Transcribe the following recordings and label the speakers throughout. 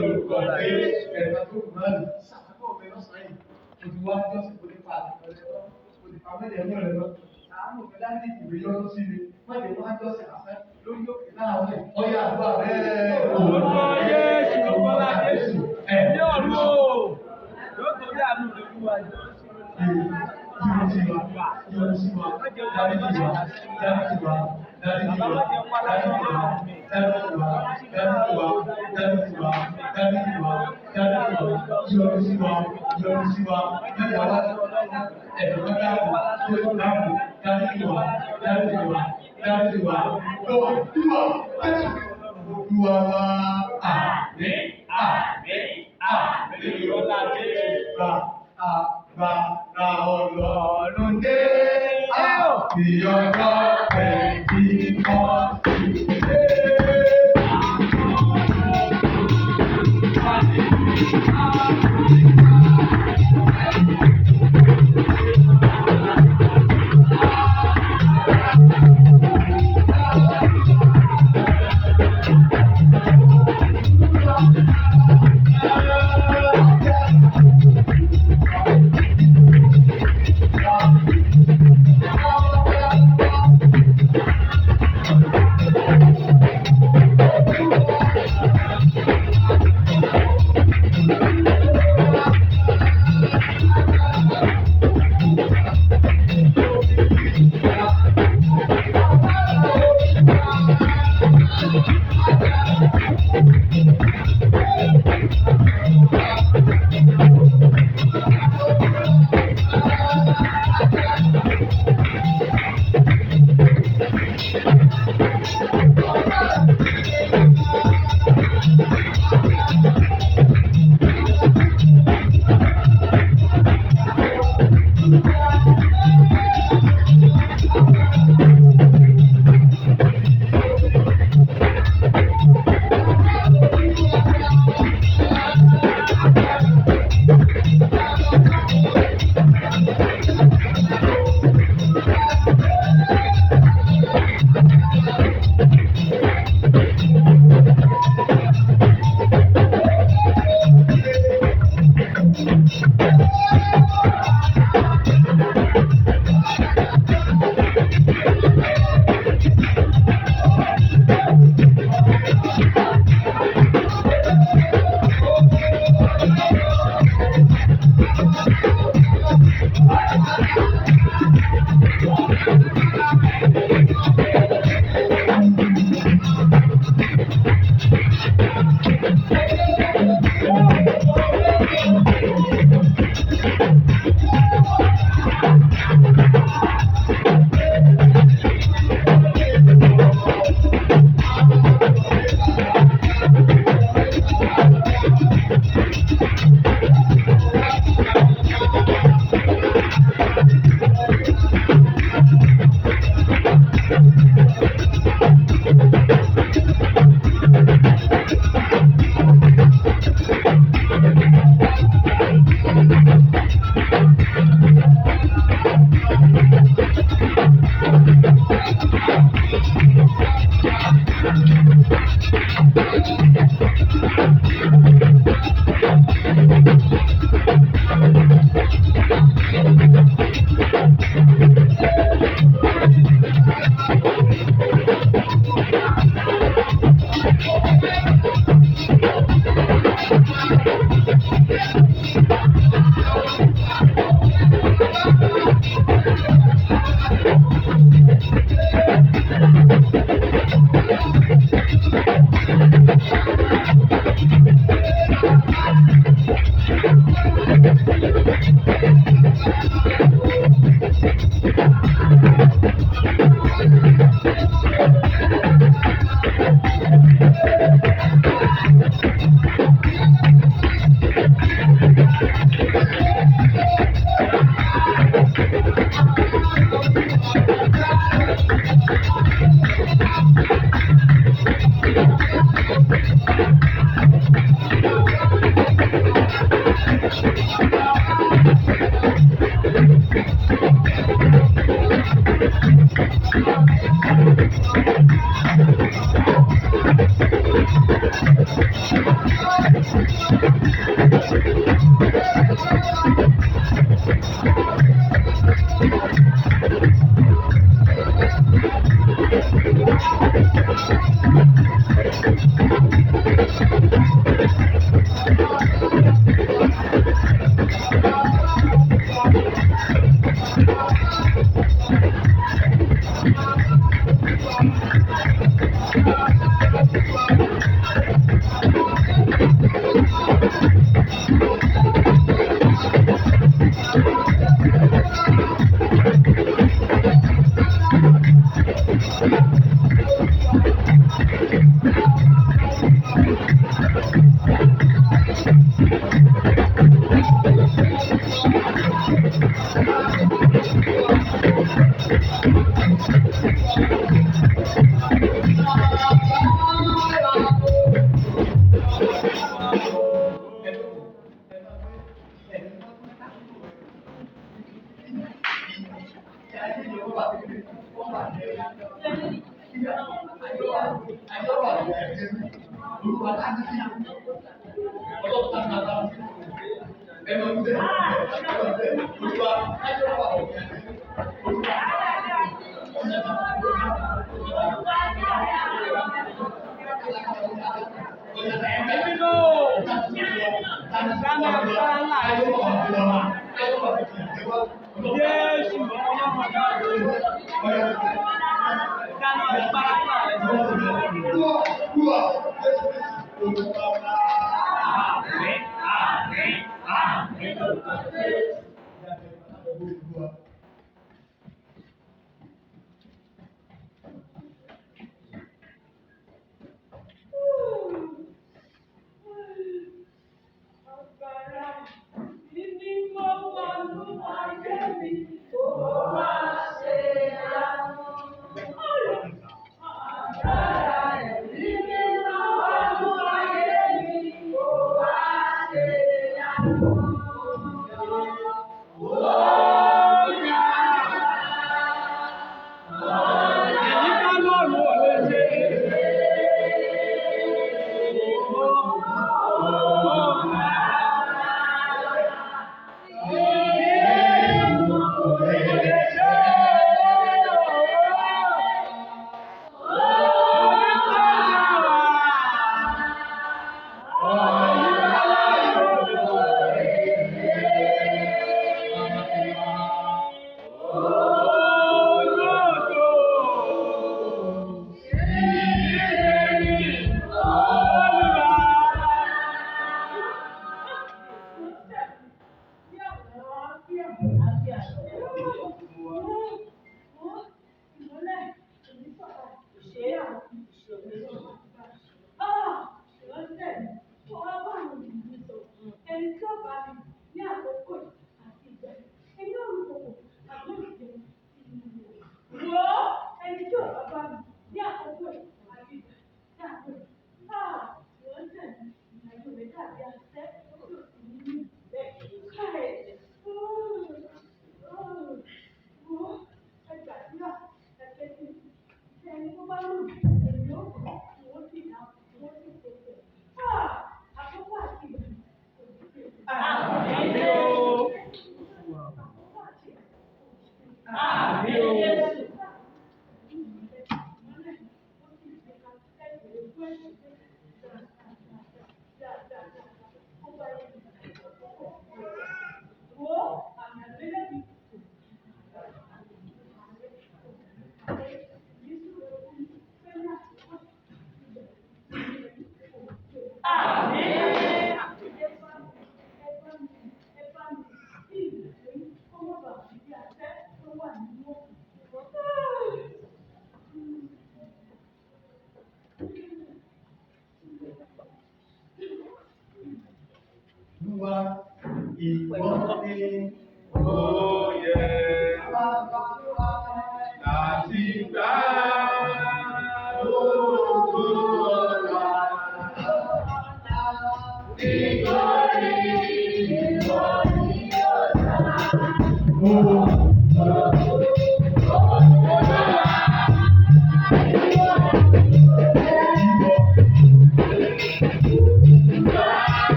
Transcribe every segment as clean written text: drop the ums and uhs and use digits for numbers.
Speaker 1: lórúkọ Jésù. Ẹ̀ka tó kù náà ṣàkóso ọ̀bẹ lọ́sàn-án yìí. Òtún wá ní ọ̀sẹ̀ kò lè fa àtìkọ́lẹ̀ lọ. Òtún àwọn ẹ̀yẹ lọ. Àánú òfin láti ìwé yọrọ sí mi. Wọ́n lè wá jọ́sẹ̀ àfẹ́ lórí òkè náà wẹ̀. Ọ̀yà àdúrà bẹ́ẹ̀.
Speaker 2: Orúkọ Jésù, orúkọ Jésù. Ẹ̀mí ọ̀run o. Yóò tó bí àánú rẹ̀ fún wa jọ.
Speaker 1: Agbára Ọlọ́run dé, ìyọ̀dọ̀ ẹ̀bí kan sí dé.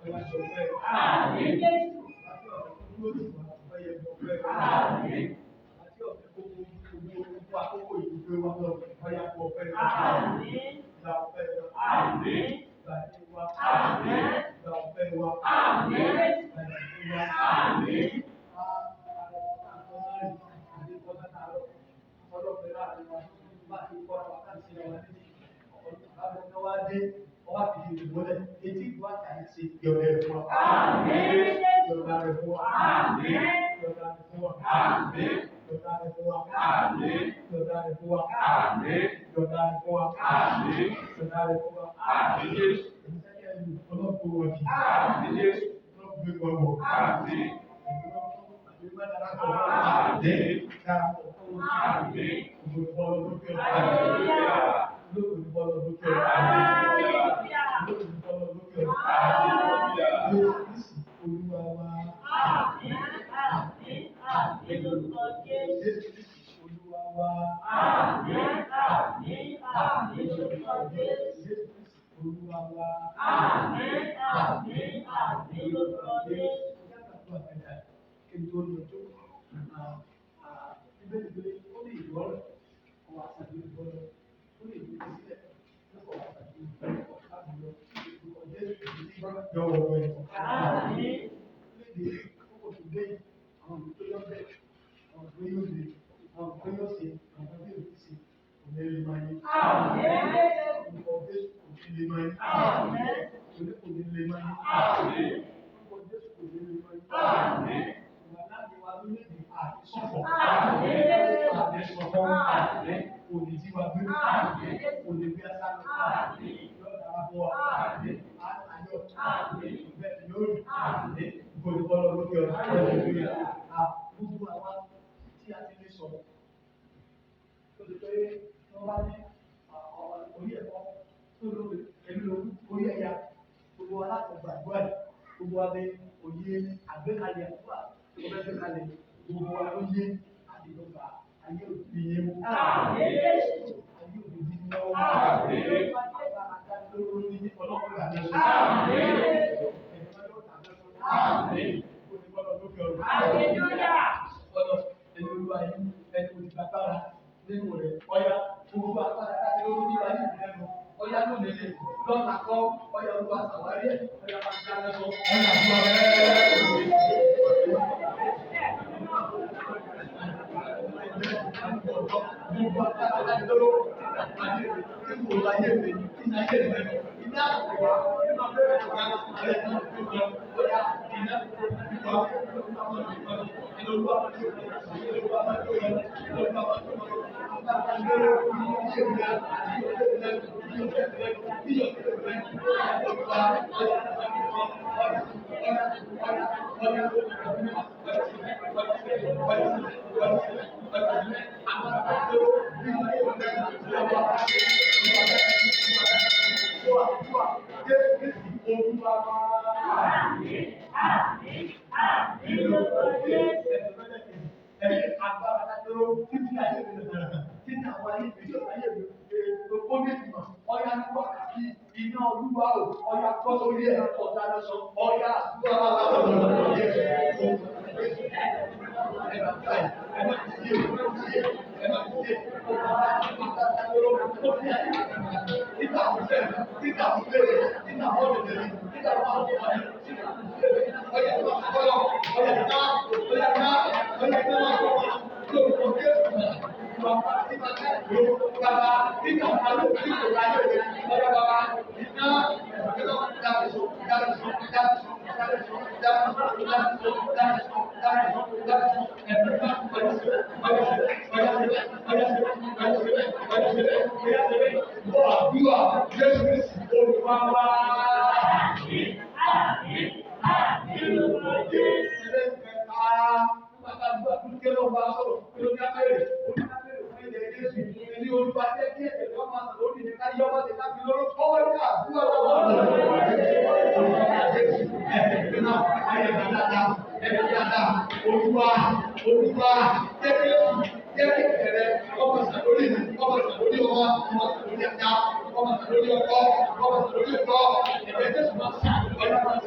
Speaker 1: ọ̀yà ṣọ̀fẹ́.
Speaker 3: Àmín Jésù.
Speaker 1: Àti ọ̀fẹ́ tó dúró tì wá, ọ̀yà ṣọ̀fẹ́.
Speaker 3: Àmín.
Speaker 1: Àti ọ̀fẹ́ gbogbo àkókò ìdúgbò wa lọ, ọ̀yà ṣọ̀fẹ́.
Speaker 3: Àmín.
Speaker 1: Ìgbà ọ̀fẹ́ wa.
Speaker 3: Àmín.
Speaker 1: Ìgbà ìdí wa.
Speaker 3: Àmín.
Speaker 1: Ìgbà ọ̀fẹ́ wa.
Speaker 3: Àmín.
Speaker 1: Ìgbà ìdí wa.
Speaker 3: Àmín.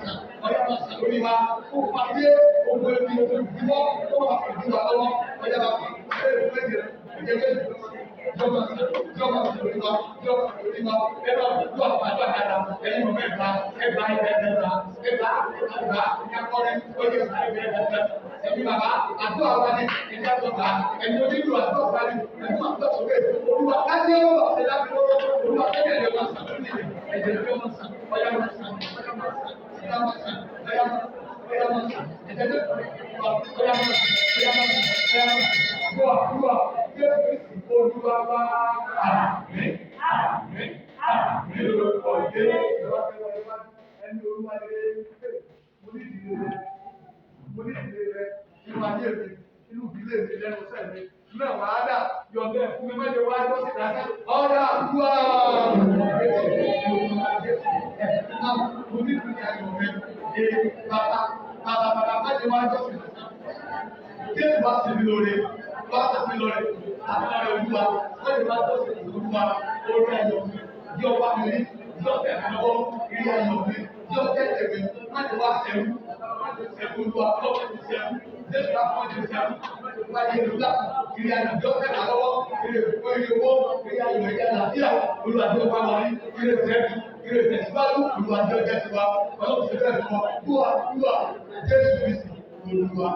Speaker 1: sàn, ọ̀yá máa sàn lórí wa, ó pàdé owó ẹbí ìdíwọ́ tó wà fún ìdíwọ́ lọ́wọ́, ọ̀yá máa fà ìjọba lórí wa, ẹ̀rọ ìlú àpàdé àdàdà, ẹ̀yìn ọ̀mẹ́ ẹ̀gbá ìyàkọ́rẹ́, ó yẹ ẹ̀mí bàbá àdó àwa ni ẹ̀mí àtọ́ta ẹ̀mí onílù àdó àwa ni ẹ̀mí àtọ́sọ̀rẹ́ olúwa kájí ọ̀rọ̀ ọ̀sẹ̀ láti lọ́wọ́ olúwa kẹ́kẹ́ ẹ̀jẹ̀ máa sàn lórí ẹ̀jẹ̀ lórí ọmọ sàn ọ̀yá máa sàn ọ̀yá máa sàn ọ̀yá máa sàn ọ̀yá máa sàn ẹ̀jẹ̀ lórí ọ̀yá máa sàn ọ̀yá máa sàn ọ̀yá máa sàn bọ́ àdúrà Jésù olúwa wá àmín àmín àmín lórúkọ Jésù ẹni olúwa lé mo ní ìdílé rẹ inú ayé mi inú ìdílé mi lẹ́nu sẹ́ mi inú ẹ̀wọ̀n ádá yọ̀ǹdẹ̀ fún mi mẹ́jọ wá ẹjọ́ sí ìdásẹ́ ọ̀dà àdúrà mo ní ìdílé ayọ̀ rẹ bàbá mẹ́jọ wá ẹjọ́ sí ìdásẹ́ Jésù bá sì mí lóore bá sì mí lóore àti lóore olúwa mẹ́jọ wá ẹjọ́ sí ìdásẹ́ olúwa orí ayọ̀ mi bí ọba mi rí bí ọ̀tẹ̀ mi lọ́wọ́ rí ayọ̀ mi bí ọ̀tẹ̀ tẹ̀mí mẹ́jọ wá sẹ́rú olúwa lọ́wọ́ ti sẹ́rú Jésù àpọ̀ ti sẹ́rú wáyé olúwa kiri ayọ̀ bí ọ̀tẹ̀ náà lọ́wọ́ kiri owó kiri ayọ̀ ẹ̀yà làbíà olúwa tí ó bá wọlé kiri sẹ́rú kiri tẹ̀síwájú olúwa tí ó jẹ́ tiwa ọlọ́run ti bẹ́ẹ̀ fún ọ lúwa Jésù Kristi olúwa.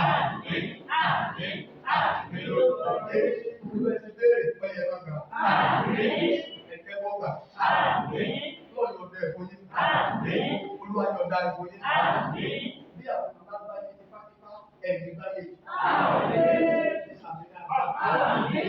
Speaker 1: Àmín àmín àmín lórúkọ Jésù. Olúwa ti béèrè pẹ́yẹ lọ́gà. Àmín. Ẹ̀kẹ́ wọ́gbà. Àmín. Lọ́ọ̀ yọ̀ọ̀dà ẹ̀fọ́ yín. Àmín. Olúwa yọ̀ọ̀dà ẹ̀fọ́ yín. Àmín. Bí àwọn ọmọ bá yé tipátipá ẹ̀mí bá yé. Àmín. Àmín.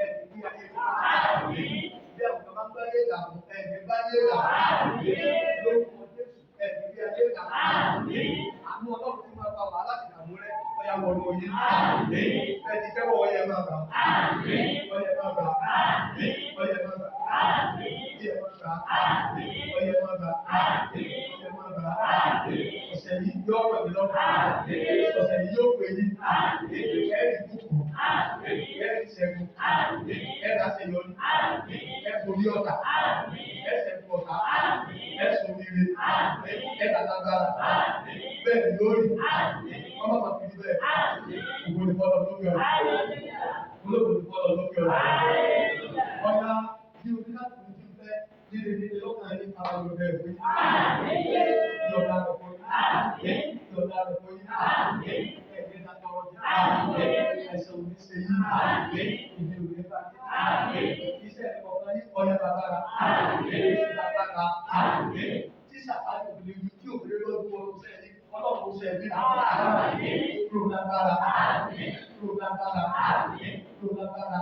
Speaker 1: Ẹ̀mí bí ayé. Àmín. Bí àwọn ọmọ bá yé dàmú ẹ̀mí bá yé dàmú. Àmín. Lórúkọ Jésù ẹ̀mí bí ayé dàmú. Àmín. Àánú Ọlọ́run ti máa bá wà láti dàmú rẹ̀. Ọya wọ̀lú oyin. Àmín. Ẹni tẹ́wọ̀ ọyẹ máa bà. Àmín. Ọyẹ máa bà. Àmín. Ọyẹ máa bà. Àmín. Ọyẹ máa bà. Àmín. Ọyẹ máa bà. Àmín. Ọyẹ máa bà. Àmín. Ọ̀sẹ̀ yìí yóò rọ̀ mí lọ́wọ́. Àmín. Ọ̀sẹ̀ yìí yóò pè yín. Àmín. Ẹ̀rí kúkú. Àmín. Ẹ̀rí ṣẹ́gun. Àmín. Ẹ̀rí àṣeyọrí. Àmín. Ẹ̀kọ́rí ọ̀tá. Àmín. Ẹ̀sẹ̀ fún ọ̀tá. Àmín. Ẹ̀sùn rire. Àmín. Ẹ̀dá lágbára. Àmín. Bẹ́ẹ̀ ni lórí. Àmín. Ọmọ bàbá mi bẹ́ẹ̀. Ògo ni fọ́lọ́ lókè ọ̀rọ̀. Olóògùn ni fọ́lọ́ lókè ọ̀rọ̀. Ọ̀yá bí o ní láti ní ti fẹ́ nílé lọ́kàn ní àwọn olùbẹ̀ ìwé. Ní ọ̀dà rẹ̀ fún yín. Ní ọ̀dà rẹ̀ fún yín. Ẹ̀gbẹ́ ìdájọ́ ọjà. Ẹ̀sẹ̀ òní ṣe yín. Ìdí òní bá yín. Iṣẹ́ ìkọ̀ọ̀kan yín ọ̀yà bàbára. Iṣẹ́ bàbára. Tí sàkáàlì òbílẹ̀ yìí tí òbílẹ̀ lọ́dún ọdún sẹ́yìn. Ọlọ́run ṣe ẹ̀mí náà. Lágbára. Lágbára. Lágbára.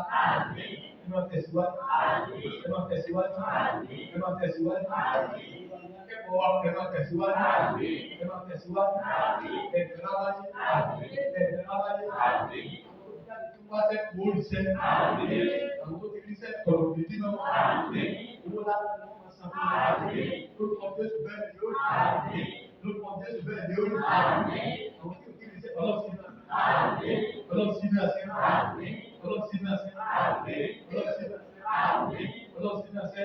Speaker 1: Ẹ máa tẹ̀síwájú. Ẹ máa tẹ̀síwájú. Ẹ máa tẹ̀síwájú. Akẹ́kọ̀ọ́ wa ẹ máa tẹ̀síwájú. Ẹ máa tẹ̀síwájú. Ẹ̀dẹ̀ láwájú. Ẹ̀dẹ̀ láwájú. Wá sẹ́ kó ríṣẹ́. Àwọn tó ti ríṣẹ́ kọ̀rọ̀ bìbí náà. Owó láti ní wọ́n máa san fún wa. Lórúkọ Jésù bẹ́ẹ̀ ni yóò rí. Lórúkọ Jésù bẹ́ẹ̀ ni yóò rí. Àwọn tí ò kí ríṣẹ́ ọlọ́sìn náà. Ọlọ́sìn náà ṣe. Ọlọ́sìn náà ṣe. Ọlọ́sìn náà ṣe.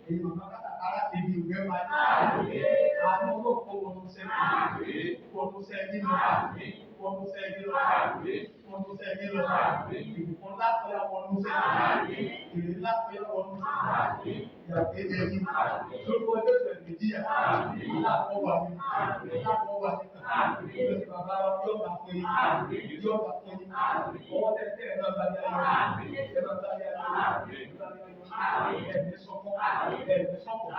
Speaker 1: Èyí màmá kátàkárá ebi òwe máa ní. Àwọn olóòkó wọnú sẹ́yìn. Wọnú sẹ́yìn lọ. Wọnú sẹ́yìn lọ. Wọnú sẹ́yìn lọ. Ìbùkún lápẹ̀yà wọnú sẹ́yìn. Ìrìn lápẹ̀yà wọnú sẹ́yìn. Ìyàgbé ẹni. Lórúkọ Jésù Nàìjíríà. Láàpọ̀ wà ní. Láàpọ̀ wà ní. Lórí bàbá yóò bá pé yóò bá pé ọwọ́ tẹ́tẹ́ ẹ̀ náà bá yá yọ. Ẹ máa bá yá yọ. Ẹ̀mí sọ́kọ́. Ẹ̀mí sọ́kọ́.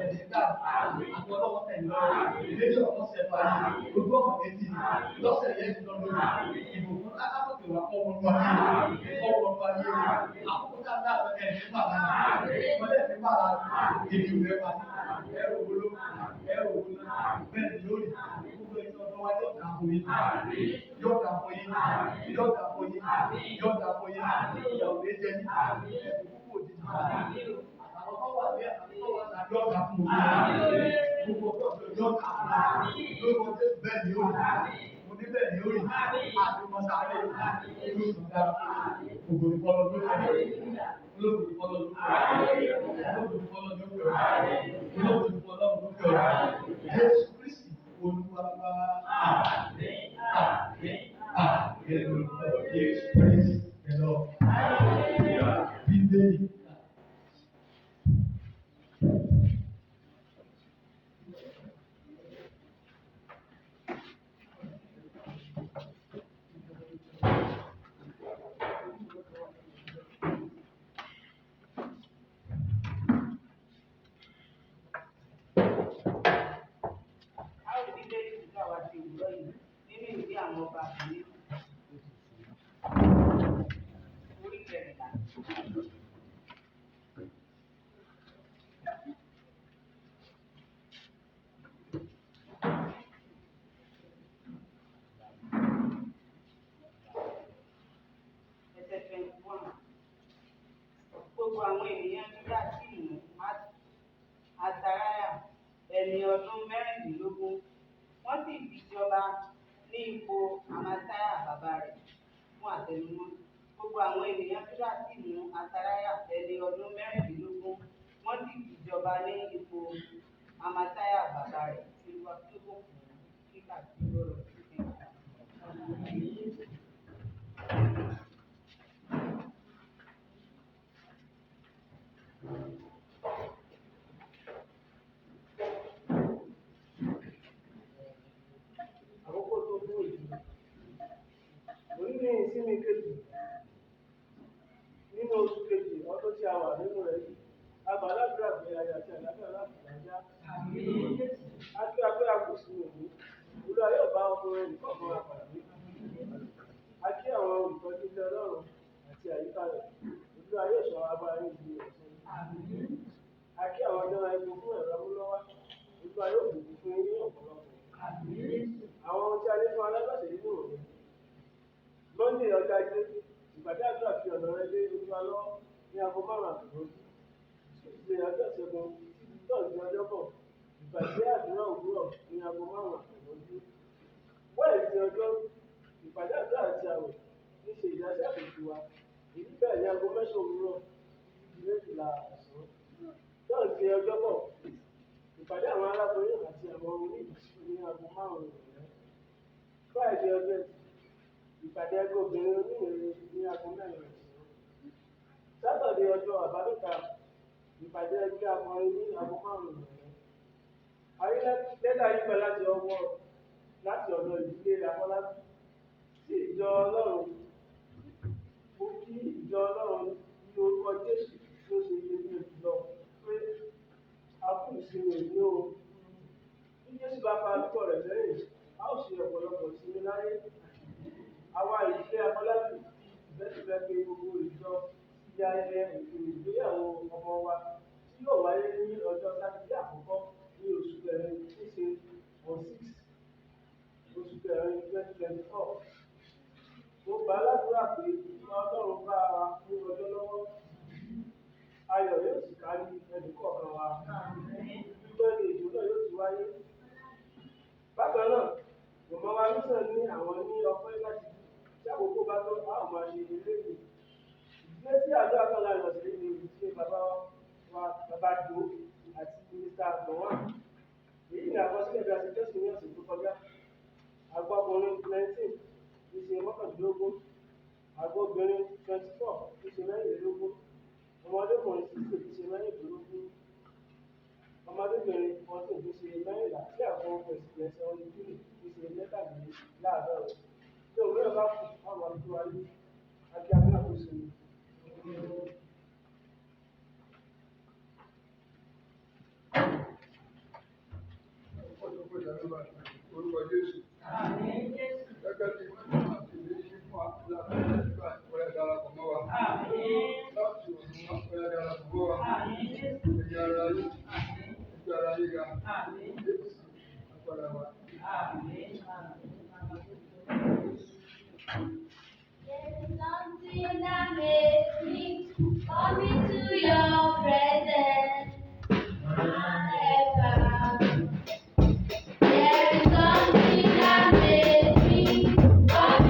Speaker 1: Ẹ̀mí dáàbò. Àti ọlọ́wọ́ tẹ̀lé lọ́wọ́. Ìlédè ọ̀pọ̀ sẹ́fà yìí. Ojú ọ̀pọ̀ etí. Lọ́sẹ̀ yẹn ti lọ lórí. Ìbùkún akábòkè wà kọ́ wọn lọ ayé. Kọ́ wọn lọ ayé. Àkókò ká dá ẹ̀mí bàbá rẹ̀. Wọ́n lè fi bàbá rẹ̀. Èmi ò rẹ̀ wá. Ẹ̀rù wúlò. Ẹ̀rù wúlò. Bẹ́ẹ̀ ni lórí. Yóò dà fún yín. Yóò dà fún yín. Yóò dà fún yín. Ìyàwó lè jẹ yín. Ẹ̀sìn púpọ̀ òjijì. Àwọn tó wà ní àtàkùn wà ní yóò dà fún yín. Gbogbo ọ̀dọ́ yóò dà fún yín. Lórúkọ Jésù bẹ́ẹ̀ ni ó rí. Mo ní bẹ́ẹ̀ ni ó rí. Àdúgbò sáré yóò tún dára. Gbogbo ìfọlọ́ ló fẹ́. Olóògùn ìfọlọ́ ló fẹ́. Olóògùn ìfọlọ́ ló fẹ́. Olóògùn ìfọlọ́ ló fẹ́.
Speaker 4: ọdún mẹ́rìndínlógún. Wọ́n sì fi jọba ní ipò Amasiah bàbá rẹ̀ fún àtẹnumọ́. Gbogbo àwọn ènìyàn Júdà sì mú Asariah ẹni ọdún mẹ́rìndínlógún. Wọ́n sì fi jọba ní ipò Amasiah bàbá rẹ̀ tí ó kò fún kíkà sí lọ́rọ̀ sí
Speaker 1: àkókò tó fún ìdí òní ní ìsinmi kejì nínú oṣù kejì ọdún tí a wà nínú rẹ̀ yìí abàládùúrà pé ayé àti àlàáfíà láti nàìjíríà àti abẹ́ àkóso òní olúwa yóò bá ọkùnrin nìkan kan wà pàdé àti àwọn olùtọ́jú ilé ọlọ́run àti àyíká rẹ̀ olúwa yóò sọ agbára ní ìlú rẹ̀ àti àwọn ọjọ́ epo fún ẹ̀rọ amúnáwá olúwa yóò bùkún fún yín ní ọ̀pọ̀lọpọ̀ àwọn ohun tí a ní fún alágbàṣe nínú òní lọ́ndé ọjọ́ ajé ìpàdé àdúrà fi ọ̀nà rẹ lé olúwa lọ́wọ́ ní aago 5 àtúntò ṣe ọjọ́ ìṣẹ́gun tọ́jú ọjọ́ bọ̀ ìpàdé àdúrà òwúrọ̀ ní aago 5 àtúntò wẹ́ẹ̀sì ọjọ́ ìpàdé àdúrà àti àwẹ̀ ní ṣe ìdásí àkókò wa èyí bẹ́ẹ̀ ní aago 9 òwúrọ̀ méjìlá ọ̀sán tọ́jú ọjọ́ bọ̀ ìpàdé àwọn aláboyún àti àwọn oníbùsùn ní aago 5 ìrọ̀lẹ́ fáìdé ọjọ́ ìpàdé ẹgbẹ́ obìnrin oníhìnrere ní aago 4 ọ̀sán sátọ̀dé ọjọ́ àbámẹ́ta ìpàdé ẹgbẹ́ akọrin ní aago 5 ìrọ̀lẹ́ ayélujára yípa láti ọ̀dọ̀ ìdílé Afọlábí sí ìjọ Ọlọ́run ó kí ìjọ Ọlọ́run ní orúkọ Jésù tí ó ṣe iyebíye jùlọ pé a kú ìsinmi ìlú o bí Jésù bá fa púpọ̀ rẹ̀ sẹ́yìn a ó ṣe ọ̀pọ̀lọpọ̀ ìsinmi láyé àwa ìdílé Afọlábí ìbẹ́síbẹ́ pé gbogbo ìjọ ti ayẹyẹ ètò ìgbéyàwó ọmọ wa tí yóò wáyé ní ọjọ́ sátidé àkọ́kọ́ ní oṣù kẹrin tí ṣe on 6 oṣù kẹrin 2024. Mo gbà ládùúrà pé Ọlọ́run bá wa ní ọjọ́ lọ́wọ́ ayọ̀ yóò sì kárí ẹnì kọ̀ọ̀kan wa dúpẹ́ ní ètò náà yóò ti wáyé. Bákan náà mọ̀mọ́ wa lùsàn ní àwọn ní ọpẹ́ láti tí àkókò bá tó a ò máa ṣe eré mi. Ìdílé tí àdúrà kan láàrin ọ̀sẹ̀ yìí ni ìdílé bàbá wa bàbá Jò àti mínísítà Gọ̀wán. Èyí ni àkọsílẹ̀ bí a ṣe tẹ̀sí ní ọ̀sẹ̀ tó kọjá. Àgbọ̀kùnrin 19 ti ṣe 19, àgbọ̀bìnrin 24 ti ṣe 24, ọmọdékùnrin 60 ti ṣe 19, ọmọdébìnrin 14 ti ṣe 14 tí àwọn ọmọ ìsìnkú ẹsẹ̀ ọdún júlì ti ṣe 17. Tí òwúrọ̀ bá kù àwọn àdúgbò ayé àti agbákòóso
Speaker 5: orúkọ Jésù. Gẹ́gẹ́ bí wọ́n ti lè ṣe fún àkúrà nígbà ìpínlẹ̀ darapọ̀ mọ́ wa. Láti òun wọ́n pẹ̀lẹ́ darapọ̀ mọ́ wa. Ẹ̀yà ara yìí, ìgbà ara yìí ga. Jésù agbára wa.
Speaker 3: There's something that makes me come into your presence. There is something that makes me come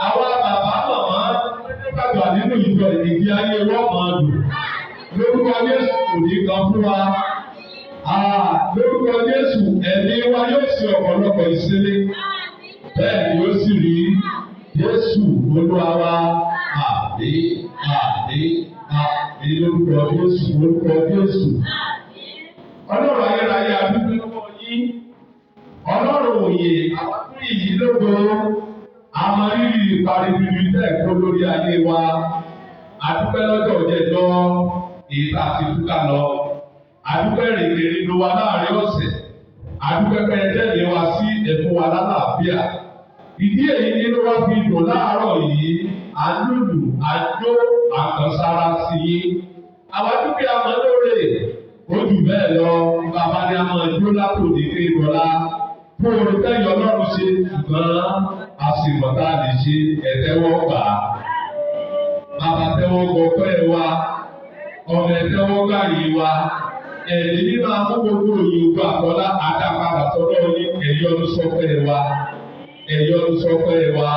Speaker 1: Àwa bàbá màmá dàgbà nínú ìjọ ìdí ayé wọ́n máa dùn. Lórúkọ Jésù kò ní kan fún wa. Lórúkọ Jésù ẹ̀mí wa yóò ṣe ọ̀pọ̀lọpọ̀ ìsinmi. Bẹ́ẹ̀ ni ó sì rí Jésù Olúwa wa. Àmín, àmín, àmín lórúkọ Jésù, lórúkọ Jésù. Ọlọ́run ayérayé adúgbò lọ́wọ́ yín. Ọlọ́run òye àwọn tó yìí lógo. Àmọ́ rírì ìparibiri bẹ́ẹ̀ kó lórí ayé wa. Adúpẹ́ lọ́jọ́ òjẹ̀jọ́ ìta àti túkà lọ. Adúpẹ́ rèé nínú wa láàrin ọ̀sẹ̀. Adúpẹ́ pé ẹjẹ́ lé wa sí ẹ̀fún wa lálàáfíà. Ìdí èyí nínú wa fi dùn láàárọ̀ yìí. Àlùlù, àjó, àkànsára sí i. Àwọn dúkìá máa lóore. Ó jù bẹ́ẹ̀ lọ, bàbá ni a máa jó látòdì ní ìrọ̀lá. Fún orin tẹ́yọ̀ Ọlọ́run ṣe ṣùgbọ́n àṣìmọ̀tá lè ṣe ẹ̀tẹ́wọ́ gbà. Bàbá tẹ́wọ́ gbọ́ pẹ́ wa, ọmọ ẹ̀tẹ́wọ́ gbà yìí wa. Ẹ̀mí nínú àwọn gbogbo òyìnbó àkọ́lá àdàpadà sọ́dọ̀ ní ẹ̀yọ́nu sọ́pẹ́ wa. Ẹ̀yọ́nu sọ́pẹ́ wa.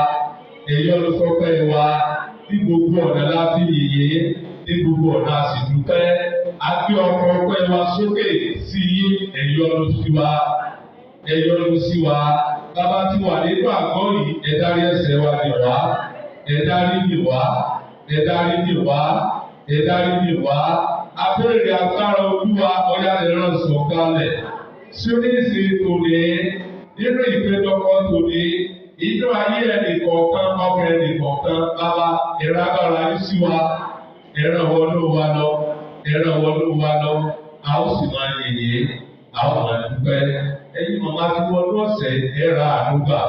Speaker 1: Ẹ̀yọ́nu sọ́pẹ́ wa. Ní gbogbo ọ̀nà láti yìnyín, ní gbogbo ọ̀nà àsìdúpẹ́. A gbé ọkọ̀ ọpẹ́ wa sókè sí ẹ̀yọ́nu sí wa. Ẹ̀yọ́nu sí wa. Bàbá tí wà nínú àgọ́ yìí, ẹ dárí ẹ̀ṣẹ̀ wa jì wá. Ẹ dárí jì wá. Ẹ dárí jì wá. Ẹ dárí jì wá. Abéèrè agbára Olúwa ọ̀yá ìran sọ̀kalẹ̀. Síríìsì tòní, nínú ìpéjọpọ̀ tòní, inú ayé ẹnìkọ̀ọ̀kan, ọkàn ẹnìkọ̀ọ̀kan, bàbá ìrágbára yín sí wa. Ẹran wọnú wa lọ. Ẹran wọnú wa lọ. A ó sì máa yèyé. A ó máa dúpẹ́. Ẹ̀yin màmá tí wọ́n lọ́sẹ̀ ẹ̀ra àdúgbà.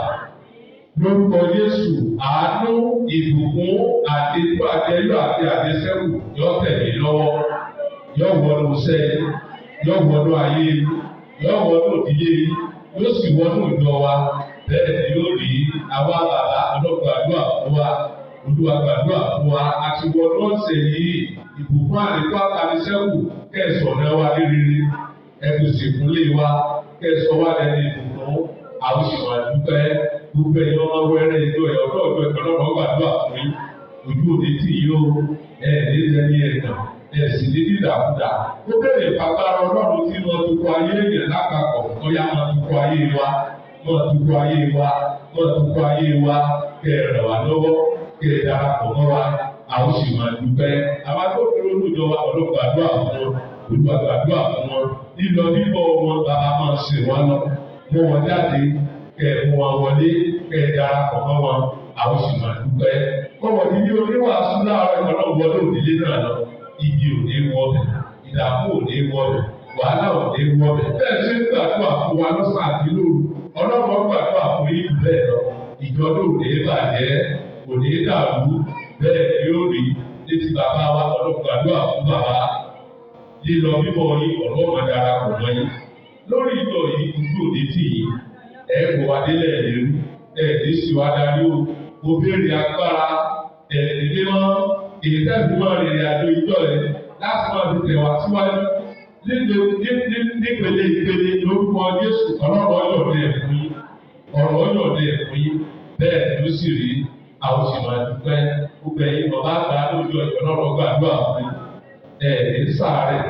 Speaker 1: Lórúkọ Jésù, àánú, ìbùkún, àdéjú, àjẹyọ àti àdésẹ́kù yóò tẹ̀lé lọ́wọ́. Yóò wọnú iṣẹ́, yóò wọnú ayé, yóò wọnú ìdílé, yóò sì wọnú ìjọ wa. Bẹ́ẹ̀ ni yóò rí àwa bàbá ọlọ́gbàdúrà fún wa. Olúwa gbàdúrà fún wa. Àti wọnú ọ̀sẹ̀ yìí, ìbùkún àdéjú àtàdésẹ́kù kẹsàn-án náà wá rírì. Ẹ̀bùsì ìkúnlé wa kẹsàn-án wá lẹ́nu ìbùkún. Àwọn sì máa dúpẹ́. Gbogbo ẹ̀yin ọmọ wẹ́rẹ́ ìjọ ẹ̀ ọ̀dọ́ ìjọ ìpínlẹ̀ gbàdúrà fún yín. Ojú òde tí yóò ní ẹ̀dàn. Ẹ̀sìn ní dídàkudà. Ó bẹ̀rẹ̀ pàtàkì Ọlọ́run tí wọ́n ti kọ ayé èèyàn lápapọ̀. Ọ̀yá máa ti kọ ayé wa. Wọ́n ti kọ ayé wa. Wọ́n ti kọ ayé wa. Kẹ́ ẹ ràn wá lọ́wọ́. Kẹ́ ẹ darapọ̀ mọ́ wa. Àwọn sì máa dúpẹ́. Àwọn agbófinró olùjọ wa ọlọ́gbàdúrà fún wọn. Olùgbàdúrà fún wọn. Lílọ bíbọ̀ wọn bàbá máa ṣe wọn lọ. Mú wọn jáde. Kẹ́ ẹ mú wọn wọlé. Kẹ́ ẹ darapọ̀ mọ́ wọn. Àwọn sì máa dúpẹ́. Kọ́wọ́ ìdílé oníwàásù láàárọ̀ ìkọlọ́wọ́ lóòdìlé náà lọ. Ibi ò ní wọ́bẹ̀, ìdààmú ò ní wọ́bẹ̀, wàhálà ò ní wọ́bẹ̀. Bẹ́ẹ̀ ṣe ń gbàdúrà fún wa lọ́sàn àti lóru. Ọlọ́run gbàdúrà fún yín bẹ́ẹ̀ lọ. Ìjọba ò ní bàjẹ́, kò ní dàrú. Bẹ́ẹ̀ ni ó rí létí bàbá wa ọlọ́run gbàdúrà fún bàbá. Lílọ bíbọ̀ yín ọlọ́run darapọ̀ mọ́ yín. Lórí ìjọ yìí ojú òde tì yín. Bọ̀ wá délẹ̀ lérú. Ní sì wá darí o. Mo béèrè agbára ní mímọ́. Ìtẹ́sí máa rìnrìn àjò ìjọ rẹ̀ láti máa fi tẹ̀wá síwájú nípele ìpele lórúkọ Jésù ọlọ́run ọ̀yọ̀dẹ ẹ̀fún yín ọ̀rọ̀ ọ̀yọ̀dẹ ẹ̀fún yín bẹ́ẹ̀ ló sì rí àwọn sì máa dúpẹ́ gbogbo ẹ̀yin bàbá àgbà lójú ọ̀yọ́ ọlọ́run gbàdúrà fún yín ní sàárẹ̀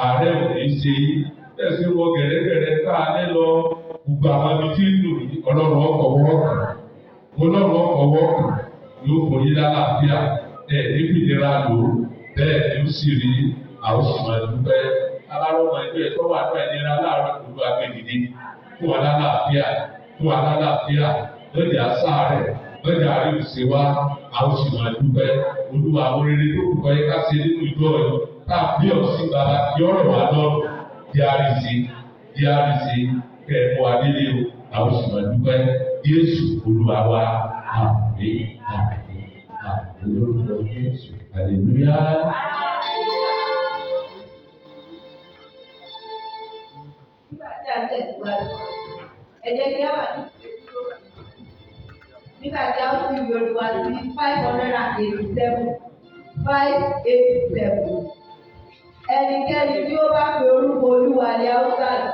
Speaker 1: ààrẹ ò ní ṣe yín tẹ̀sí wọ gẹ̀rẹ́gẹ̀rẹ́ káàlẹ́ lọ gbogbo àwọn ibi tí ń lò yín ọlọ́run ọkọ̀ wọ́ọ̀kù yóò fún yín lálàáfíà. Níbi ìlera lò ó bẹ́ẹ̀ ni ó sì rí àwọn sì máa dúpẹ́. Alárò máa ń gbé ẹ̀tọ́ wà ní ìlera láàárọ̀ pẹ̀lú agbègbè fún wa lálàáfíà lóde àṣà rẹ̀ lóde àríwísí wa àwọn sì máa dúpẹ́. Olúwa àwọn rere tó kù kọ́ yẹ ká ṣe nínú ìjọ ẹ̀ tàbí ọ̀sìn bàbá kí ọ̀rọ̀ wà lọ́rùn di àrísí kẹ̀kọ́ adélé o àwọn sì máa dúpẹ́. Jésù Olúwa wa àmín. Lórúkọ Jésù, hallelujah.
Speaker 4: Nígbà tí a tẹ̀síwájú, ẹ jẹ́ kí a wà ní ìdúró. Nígbà tí a ó fi Yorùbá sí 587. Ẹnikẹ́ni tí ó bá pe orúkọ Olúwa ni a ó gbàdúrà.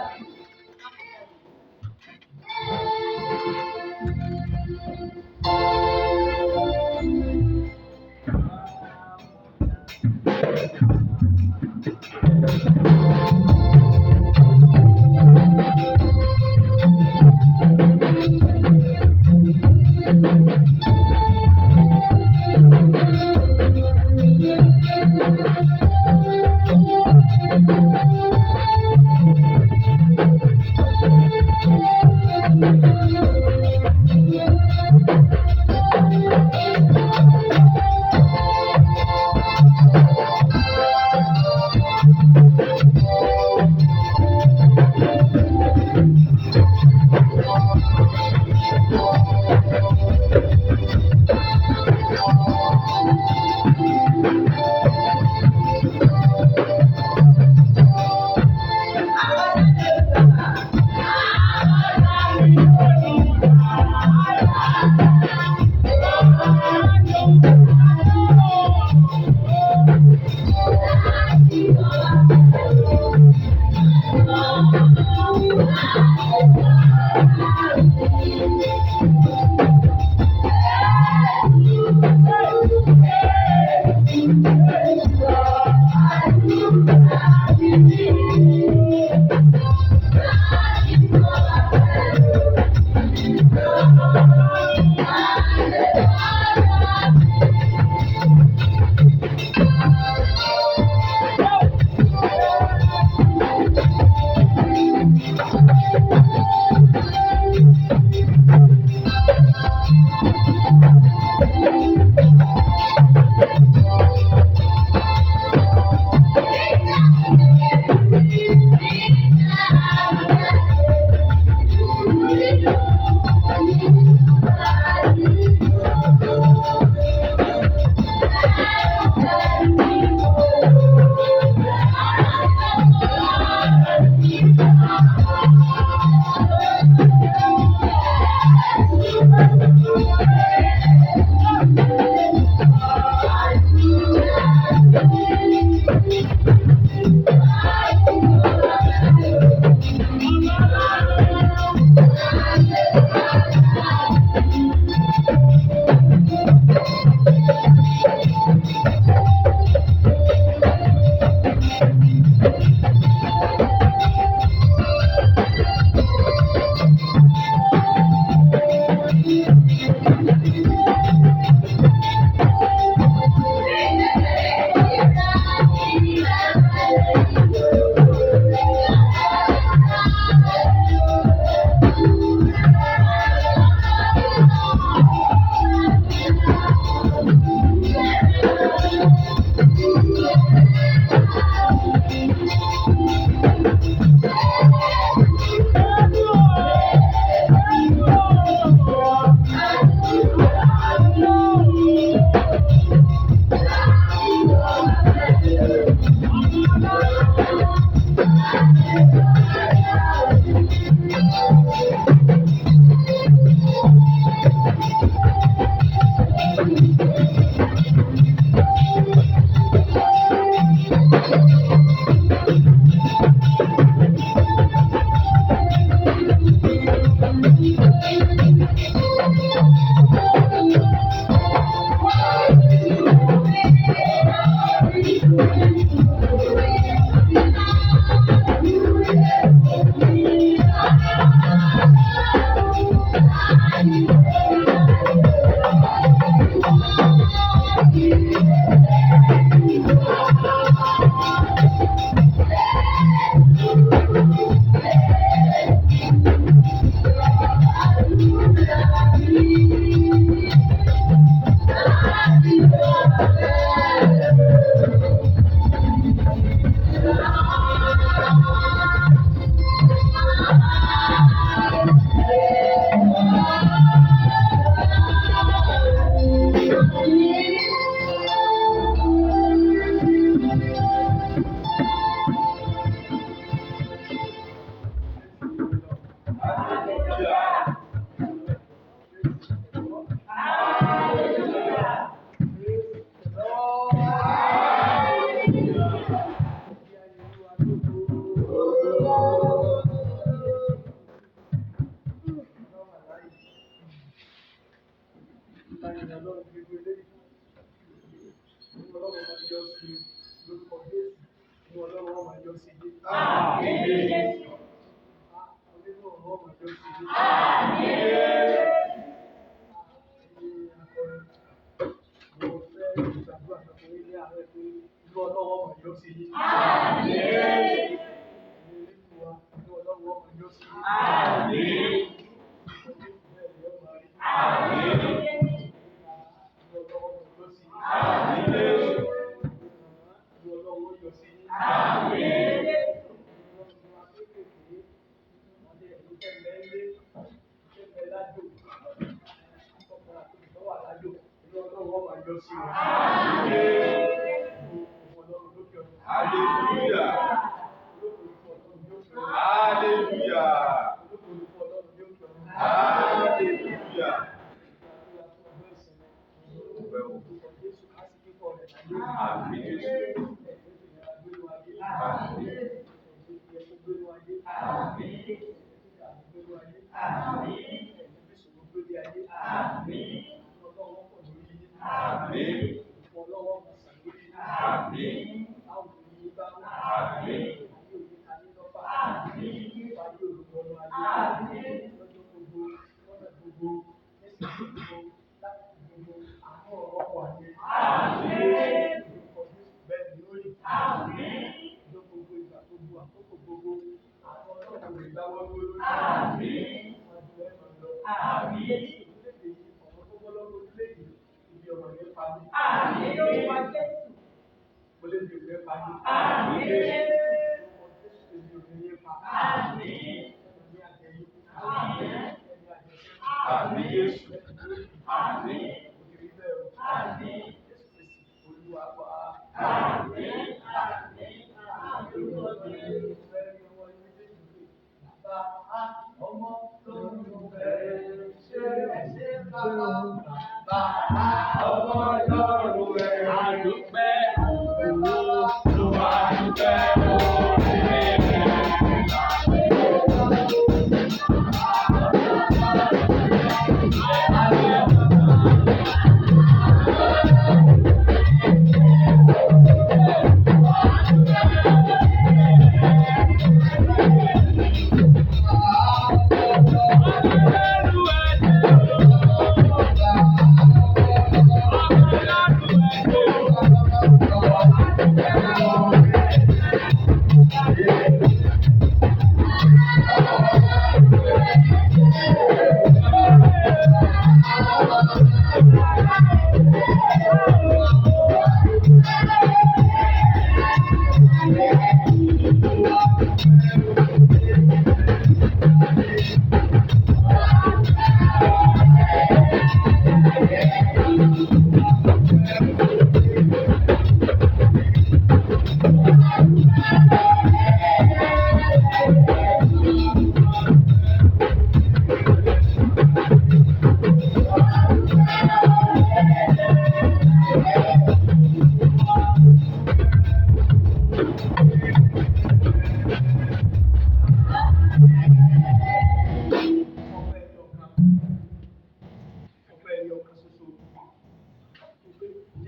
Speaker 2: Amen.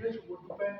Speaker 1: Jésù mo dúpẹ́.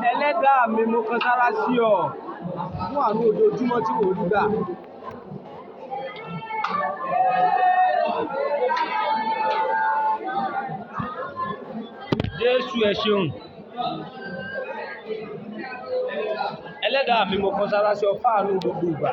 Speaker 2: Ẹlẹ́dàá mi mo kan sára sí ọ fún àánú ojoojúmọ́ tí mo rí gbà. Jésù ẹ ṣeun. Ẹlẹ́dàá mi mo kan sára sí ọ fún àánú gbogbo ìgbà.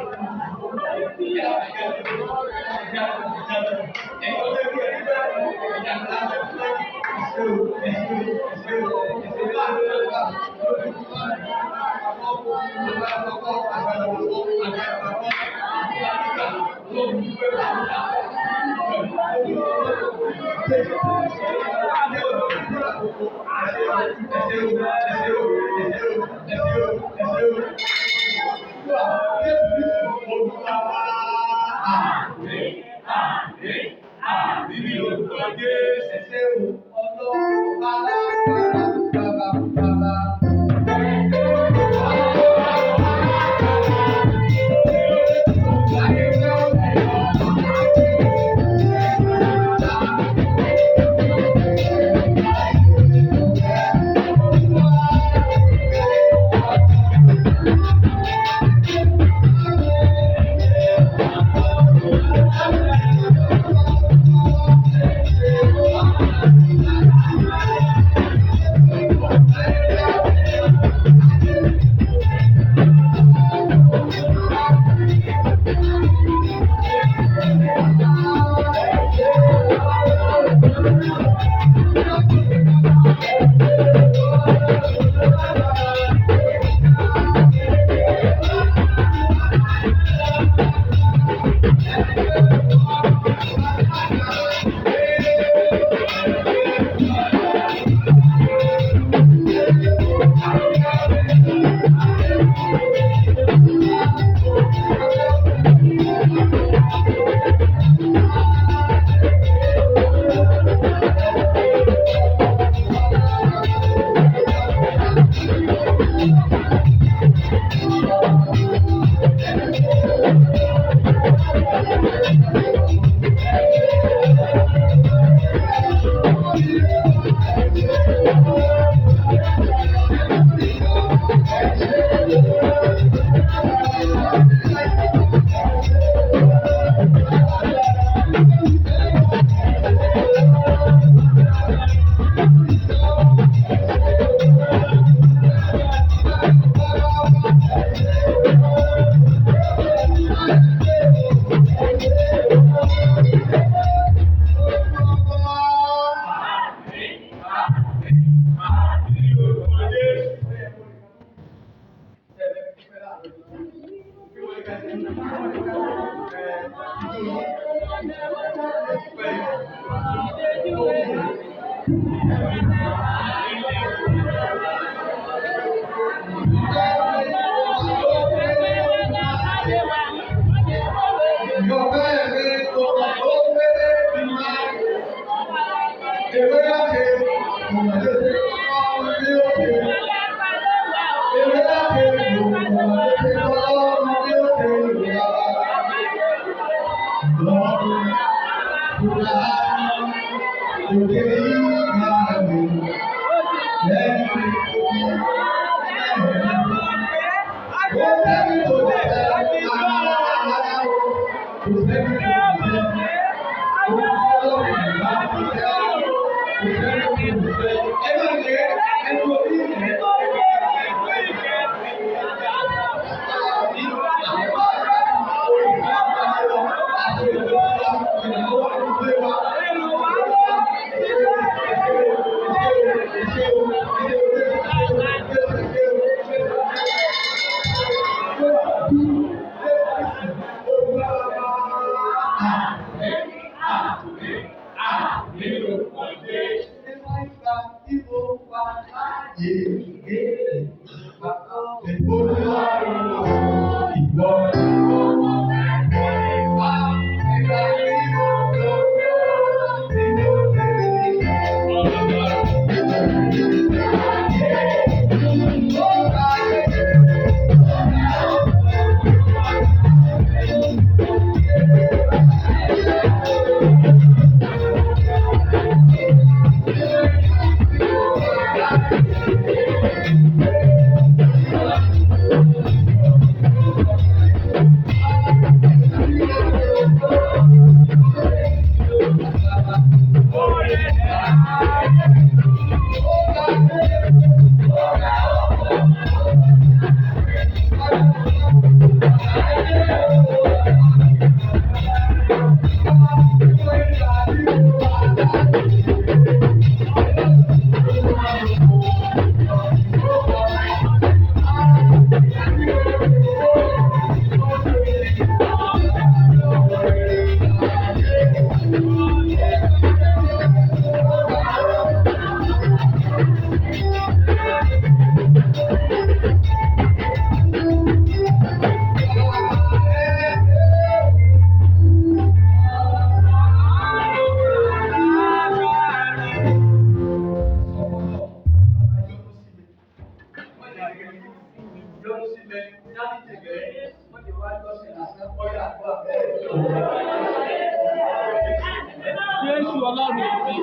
Speaker 2: Jésù Ọlọ́run mi,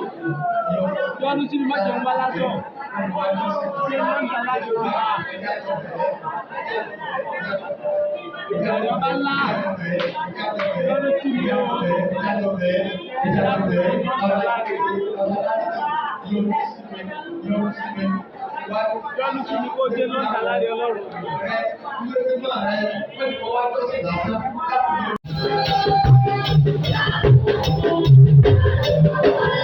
Speaker 2: yọ́nú sí mi má jẹun bá lásán, ṣé máa ń gbà láti wá. Ìjọba ńlá, yọ́nú sí mi o. Yọ́nú sí mi kó dé lọ́ńdà láre Ọlọ́run.
Speaker 3: Thank you.